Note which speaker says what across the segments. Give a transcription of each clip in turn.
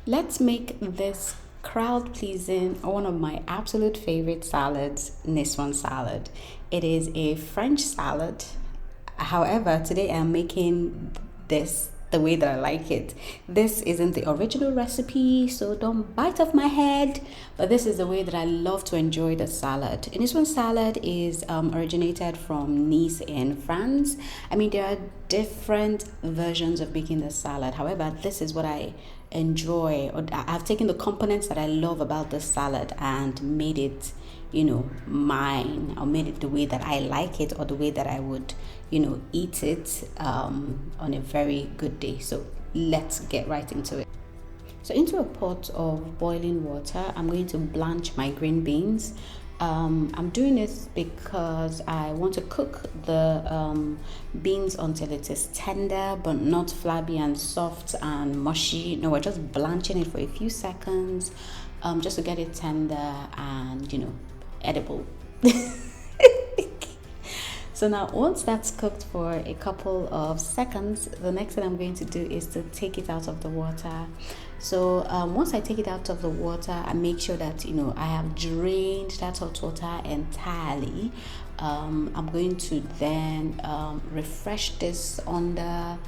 Speaker 1: Let's make this crowd pleasing one of my absolute favorite salads, Nicoise salad. It is a French salad. However, today I'm making this the way that I like it. This isn't the original recipe, so don't bite off my head. But this is the way that I love to enjoy the salad. And this one salad is originated from Nice in France. I mean, there are different versions of making the salad. However, this is what I enjoy. Or I've taken the components that I love about the salad and made it, mine, or made it the way that I like it, or the way that I would eat it on a very good day. So let's get right into it. So into a pot of boiling water, I'm going to blanch my green beans. I'm doing this because I want to cook the beans until it is tender but not flabby and soft and mushy. No, we're just blanching it for a few seconds just to get it tender and edible. So now once that's cooked for a couple of seconds, the next thing I'm going to do is to take it out of the water. So once I take it out of the water, I make sure that I have drained that hot water entirely. I'm going to then refresh this under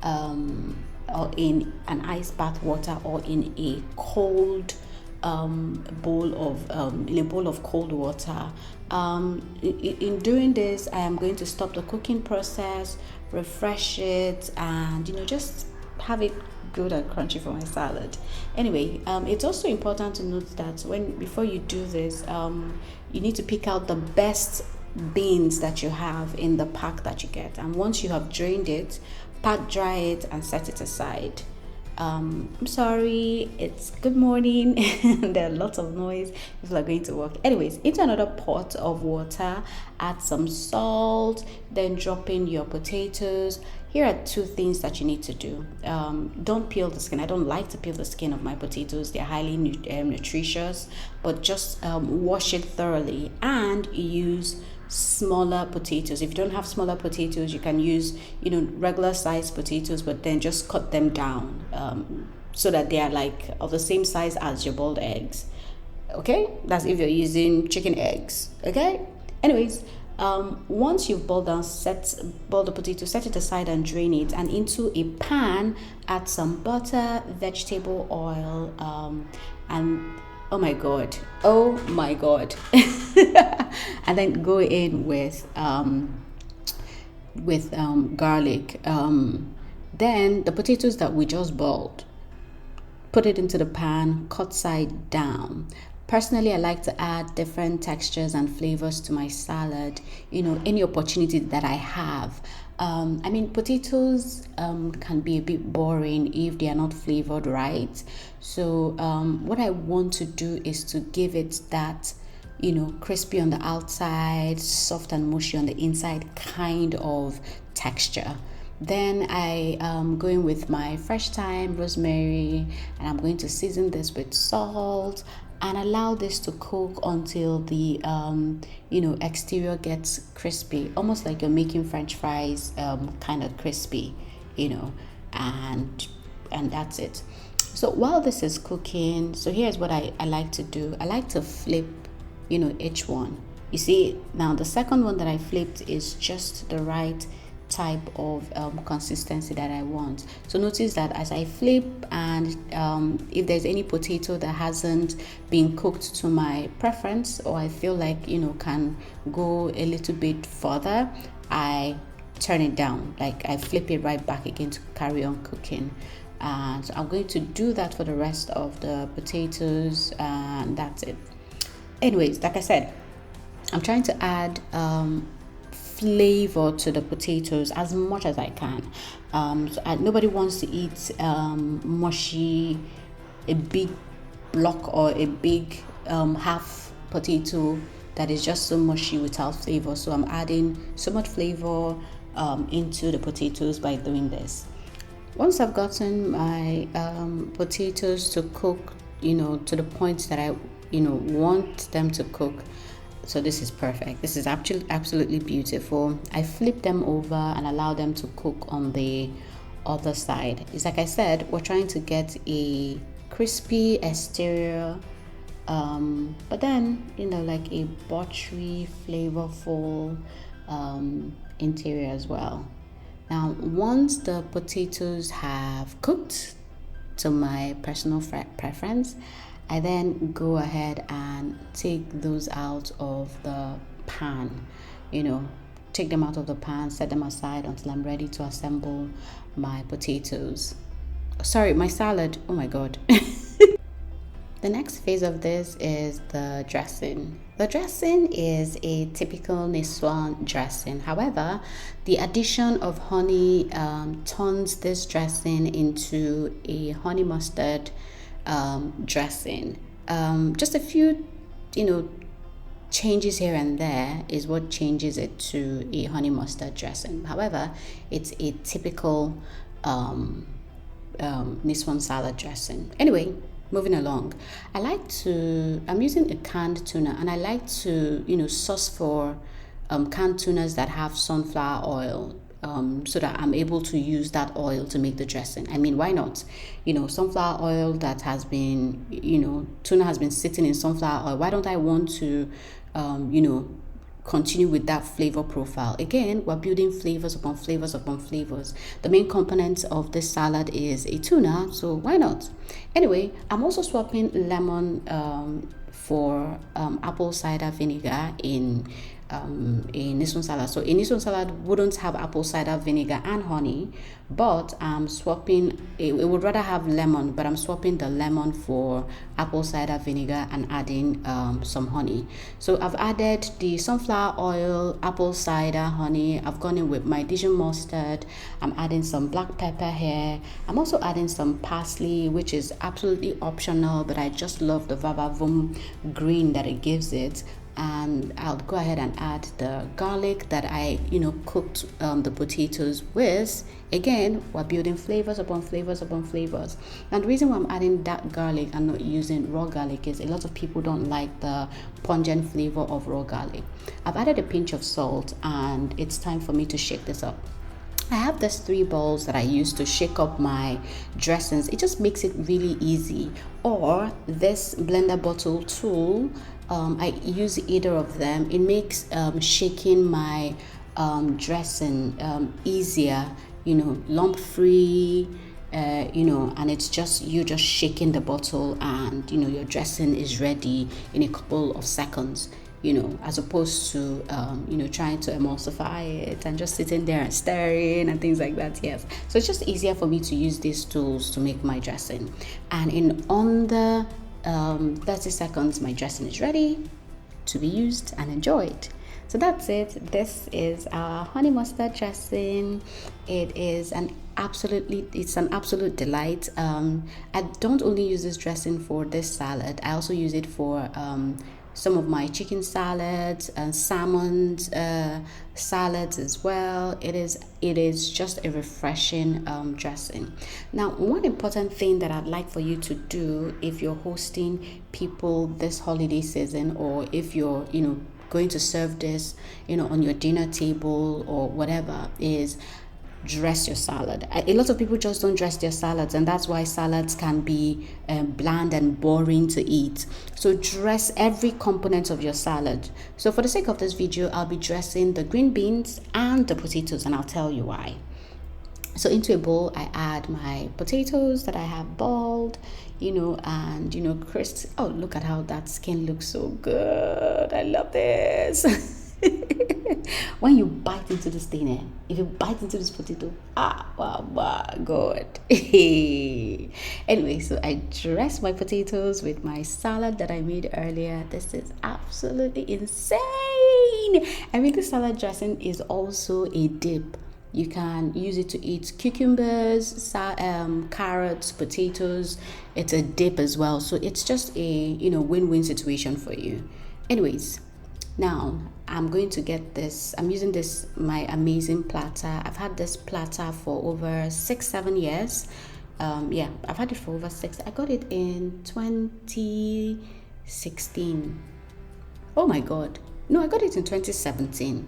Speaker 1: or in an ice bath water or in a cold bowl of cold water. In doing this, I am going to stop the cooking process, refresh it, and just have it good and crunchy for my salad. Anyway, it's also important to note that before you do this, you need to pick out the best beans that you have in the pack that you get, and once you have drained it, pat dry it and set it aside. I'm sorry, it's good morning. There are lots of noise. People are going to work. Anyways, into another pot of water, add some salt, then drop in your potatoes. Here are two things that you need to do. Don't peel the skin. I don't like to peel the skin of my potatoes. They're highly nutritious, but just wash it thoroughly and use smaller potatoes. If you don't have smaller potatoes, you can use regular sized potatoes, but then just cut them down so that they are like of the same size as your boiled eggs. Okay, that's if you're using chicken eggs. Okay, anyways, once you've boiled the potato, set it aside and drain it, and into a pan add some butter, vegetable oil, and oh my god and then go in with garlic. Then the potatoes that we just boiled, put it into the pan, cut side down. Personally, I like to add different textures and flavors to my salad, any opportunity that I have. Potatoes can be a bit boring if they are not flavored right. So what I want to do is to give it that, crispy on the outside, soft and mushy on the inside kind of texture. Then I go in with my fresh thyme, rosemary, and I'm going to season this with salt and allow this to cook until the exterior gets crispy, almost like you're making French fries, kind of crispy, and that's it. So while this is cooking, so here's what I like to do. I like to flip each one. You see, now the second one that I flipped is just the right type of consistency that I want. So notice that as I flip, and if there's any potato that hasn't been cooked to my preference, or I feel like can go a little bit further, I turn it down, like I flip it right back again to carry on cooking. And so I'm going to do that for the rest of the potatoes, and that's it. Anyways, like I said, I'm trying to add flavor to the potatoes as much as I can. Nobody wants to eat mushy, a big block or a big half potato that is just so mushy without flavor. So I'm adding so much flavor into the potatoes by doing this. Once I've gotten my potatoes to cook, to the point that I want them to cook, so this is perfect. This is actually absolutely beautiful. I flip them over and allow them to cook on the other side. It's like I said, we're trying to get a crispy exterior, but then like a buttery, flavorful interior as well. Now, once the potatoes have cooked to my personal preference, I then go ahead and take those out of the pan. Take them out of the pan, set them aside until I'm ready to assemble my potatoes. Sorry, my salad. Oh my god. The next phase of this is the dressing. The dressing is a typical Nicoise dressing. However, the addition of honey turns this dressing into a honey mustard dressing. Just a few, changes here and there is what changes it to a honey mustard dressing. However, it's a typical Nicoise salad dressing. Anyway, moving along, I'm using a canned tuna, and I like to, source for canned tunas that have sunflower oil, so that I'm able to use that oil to make the dressing. I mean, why not? Sunflower oil that has been, tuna has been sitting in sunflower oil. Why don't I want to, continue with that flavor profile? Again, we're building flavors upon flavors upon flavors. The main component of this salad is a tuna, so why not? Anyway, I'm also swapping lemon for apple cider vinegar in a Nicoise salad. So a Nicoise salad wouldn't have apple cider vinegar and honey, but I'm swapping it would rather have lemon, but I'm swapping the lemon for apple cider vinegar and adding some honey. So I've added the sunflower oil, apple cider, honey. I've gone in with my Dijon mustard. I'm adding some black pepper here. I'm also adding some parsley, which is absolutely optional, but I just love the vavavoom green that it gives it. And I'll go ahead and add the garlic that I cooked the potatoes with. Again, we're building flavors upon flavors upon flavors. And the reason why I'm adding that garlic and not using raw garlic is a lot of people don't like the pungent flavor of raw garlic. I've added a pinch of salt, and it's time for me to shake this up. I have these 3 balls that I use to shake up my dressings. It just makes it really easy. Or this blender bottle tool, I use either of them. It makes shaking my dressing easier, lump free, and it's just you just shaking the bottle, and your dressing is ready in a couple of seconds. As opposed to, trying to emulsify it and just sitting there and stirring and things like that. Yes. So it's just easier for me to use these tools to make my dressing. And in under 30 seconds, my dressing is ready to be used and enjoyed. So that's it. This is our honey mustard dressing. It's an absolute delight. I don't only use this dressing for this salad. I also use it for some of my chicken salads and salmon salads as well. It is just a refreshing dressing. Now, one important thing that I'd like for you to do if you're hosting people this holiday season, or if you're going to serve this on your dinner table or whatever, is dress your salad. A lot of people just don't dress their salads, and that's why salads can be bland and boring to eat. So dress every component of your salad. So for the sake of this video, I'll be dressing the green beans and the potatoes, and I'll tell you why. So into a bowl, I add my potatoes that I have boiled, and crisp. Oh, look at how that skin looks so good. I love this. When you bite into this thing, if you bite into this potato, wow, God. Anyway, so I dress my potatoes with my salad that I made earlier. This is absolutely insane. I mean, the salad dressing is also a dip. You can use it to eat cucumbers, carrots, potatoes. It's a dip as well. So it's just a win-win situation for you. Anyways, now I'm going to get this. I'm using my amazing platter. I've had this platter for over 6-7 years. I've had it for over 6. I got it in 2016. Oh my God. No, I got it in 2017.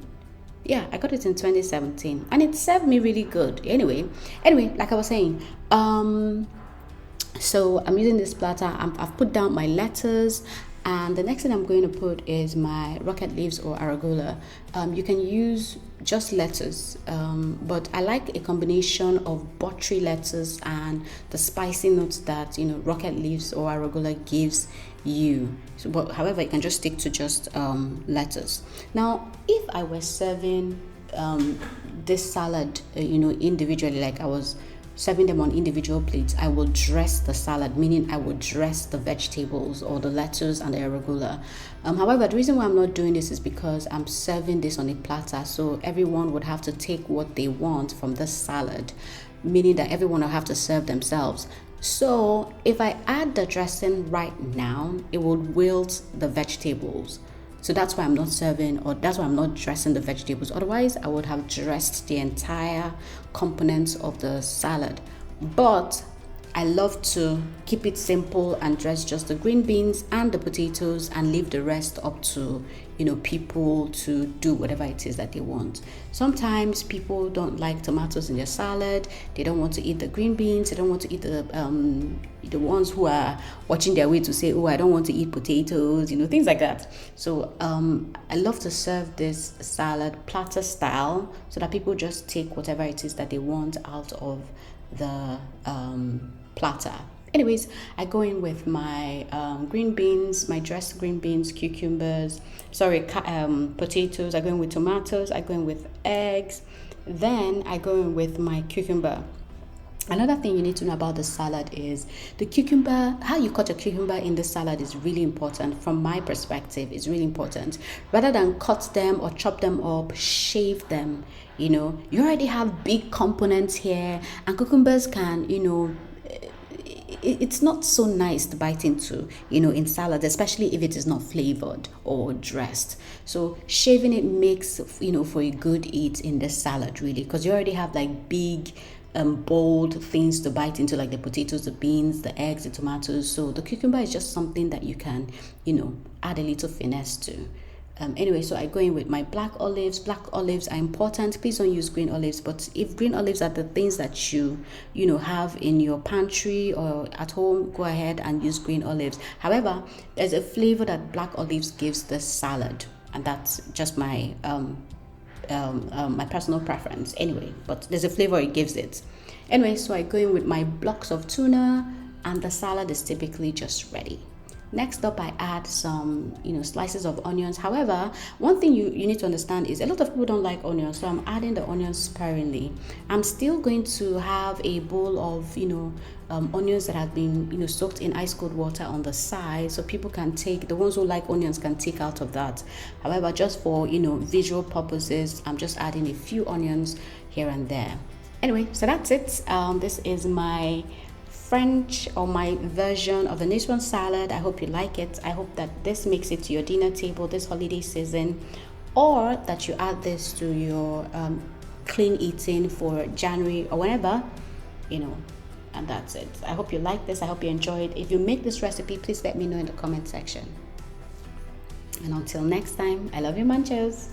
Speaker 1: Yeah, I got it in 2017, and it served me really good. Anyway, like I was saying, So I'm using this platter. I've put down my lettuce, and the next thing I'm going to put is my rocket leaves or arugula. You can use just lettuce, but I like a combination of buttery lettuce and the spicy notes that rocket leaves or arugula gives you. So, but however, you can just stick to just lettuce. Now, if I were serving this salad, individually, like I was serving them on individual plates, I will dress the salad, meaning I will dress the vegetables or the lettuce and the arugula. However, the reason why I'm not doing this is because I'm serving this on a platter, so everyone would have to take what they want from the salad, meaning that everyone will have to serve themselves. So if I add the dressing right now, it would wilt the vegetables. So that's why I'm not serving, or that's why I'm not dressing the vegetables. Otherwise, I would have dressed the entire components of the salad. But I love to keep it simple and dress just the green beans and the potatoes and leave the rest up to people to do whatever it is that they want. Sometimes people don't like tomatoes in their salad. They don't want to eat the green beans. They don't want to eat the ones who are watching their way to say, oh, I don't want to eat potatoes, things like that. So I love to serve this salad platter style so that people just take whatever it is that they want out of the platter. Anyways, I go in with my green beans, my dressed green beans, potatoes. I go in with tomatoes. I go in with eggs. Then I go in with my cucumber. Another thing you need to know about the salad is the cucumber. How you cut a cucumber in the salad is really important. From my perspective, it's really important. Rather than cut them or chop them up, shave them. You already have big components here, and cucumbers can, it's not so nice to bite into, in salad, especially if it is not flavored or dressed. So shaving it makes, for a good eat in the salad, really, because you already have like big, bold things to bite into, like the potatoes, the beans, the eggs, the tomatoes. So the cucumber is just something that you can, add a little finesse to. Anyway, so I go in with my black olives. Black olives are important. Please don't use green olives, but if green olives are the things that you have in your pantry or at home, go ahead and use green olives. However, there's a flavor that black olives gives the salad, and that's just my my personal preference anyway, but there's a flavor it gives it. Anyway, so I go in with my blocks of tuna, and the salad is typically just ready. Next up, I add some, slices of onions. However, one thing you need to understand is a lot of people don't like onions, so I'm adding the onions sparingly. I'm still going to have a bowl of, onions that have been, soaked in ice cold water on the side, so people can take, the ones who like onions can take out of that. However, just for, visual purposes, I'm just adding a few onions here and there. Anyway, so that's it. This is my French or my version of the Nicoise salad. I hope you like it. I hope that this makes it to your dinner table this holiday season, or that you add this to your clean eating for January or whenever, and that's it. I hope you like this. I hope you enjoyed. If you make this recipe, please let me know in the comment section. And until next time, I love you, munchers.